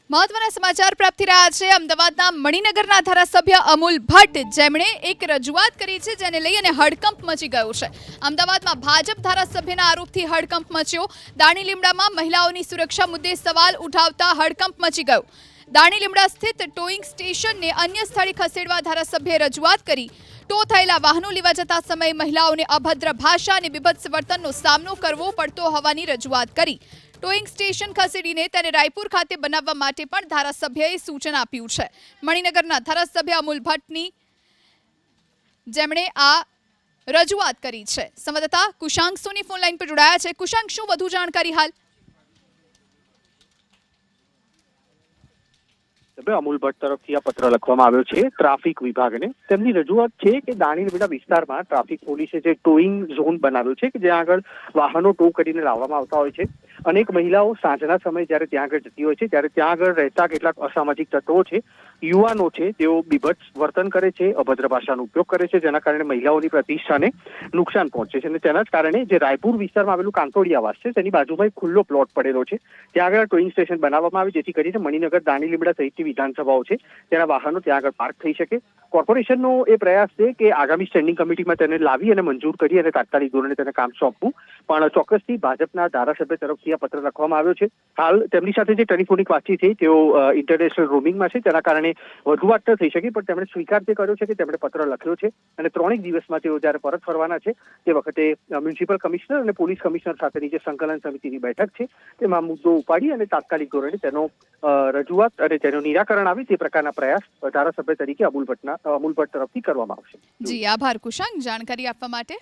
મહત્વના સમાચાર પ્રાપ્ત થઈ રહ્યા છે અમદાવાદના મણિનગરના ધારાસભ્ય અમૂલ ભટ્ટ જેમણે એક રજૂઆત કરી છે જેને લઈ અને હડકંપ મચી ગયો છે। અમદાવાદમાં ભાજપ ધારાસભ્યના આરોપથી હડકંપ મચ્યો। દાણી લીમડામાં મહિલાઓની સુરક્ષા મુદ્દે સવાલ ઉઠાવતા હડકંપ મચી ગયો। દાણી લીમડા સ્થિત ટોઈંગ સ્ટેશનને અન્ય સ્થળે ખસેડવા ધારાસભ્યએ રજૂઆત કરી। ટો થયેલા વાહનો લેવા જતા સમયે મહિલાઓને અભદ્ર ભાષા અને બીભત્સ વર્તનનો સામનો કરવો પડતો હોવાની રજૂઆત કરી। ટોઈંગ સ્ટેશન ખસેડીને તેને રાયપુર ખાતે બનાવવા માટે પણ ધારાસભ્યએ સૂચન આપ્યું છે। મણિનગરના ધારાસભ્ય અમૂલ ભટ્ટની જેમણે આ રજૂઆત કરી છે। સંવાદદાતા કુશાંક સોની ફોન લાઈન પર જોડાયા છે। કુશાંક, શું વધુ જાણકારી હાલ? અમૂલ ભટ્ટ તરફથી આ પત્ર લખવામાં આવ્યો છે ટ્રાફિક વિભાગને। તેમની રજૂઆત છે કે દાણી લીમડા વિસ્તારમાં ટ્રાફિક પોલીસે જે ટોઈંગ ઝોન બનાવ્યો છે કે જ્યાં આગળ વાહનો ટો કરીને લાવવામાં આવતા હોય છે। અનેક મહિલાઓ સાંજના સમયે જ્યારે ત્યાં આગળ જતી હોય છે ત્યારે ત્યાં આગળ રહેતા કેટલાક અસામાજિક તત્વો છે, યુવાનો છે, તેઓ બીભત્સ વર્તન કરે છે, અભદ્ર ભાષાનો ઉપયોગ કરે છે, જેના કારણે મહિલાઓની પ્રતિષ્ઠાને નુકસાન પહોંચે છે। અને તેના જ કારણે જે રાયપુર વિસ્તારમાં આવેલું કાંતોડી આવાસ છે તેની બાજુમાં એક ખુલ્લો પ્લોટ પડેલો છે, ત્યાં આગળ ટોઈંગ સ્ટેશન બનાવવામાં આવે જેથી કરીને મણિનગર દાણી લીમડા સહિતની વિધાનસભાઓ છે તેના વાહનો ત્યાં આગળ પાર્ક થઈ શકે। કોર્પોરેશનનો એ પ્રયાસ છે કે આગામી સ્ટેન્ડિંગ કમિટીમાં તેને લાવી અને મંજૂર કરી અને તાત્કાલિક ધોરણે તેને કામ સોંપવું, પણ ચોક્કસથી ભાજપના ધારાસભ્ય તરફથી આ પત્ર લખવામાં આવ્યો છે। હાલ તેમની સાથે જે ટેલિફોનિક વાતચીત થઈ તેઓ ઇન્ટરનેશનલ રોમિંગમાં છે, તેના કારણે વધુ વાત ન થઈ શકી, પણ તેમણે સ્વીકાર તે કર્યો છે કે તેમણે પત્ર લખ્યો છે અને 3 દિવસમાં તેઓ જ્યારે પરત ફરવાના છે તે વખતે મ્યુનિસિપલ કમિશનર અને પોલીસ કમિશનર સાથેની જે સંકલન સમિતિની બેઠક છે તેમાં મુદ્દો ઉપાડી અને તાત્કાલિક ધોરણે તેનો રજૂઆત અને તેનું નિરાકરણ આવે તે પ્રકારના પ્રયાસ ધારાસભ્ય તરીકે અમૂલ ભટ્ટ તરફથી કરવામાં આવશે। જી, આભાર કુશાંક જાણકારી આપવા માટે।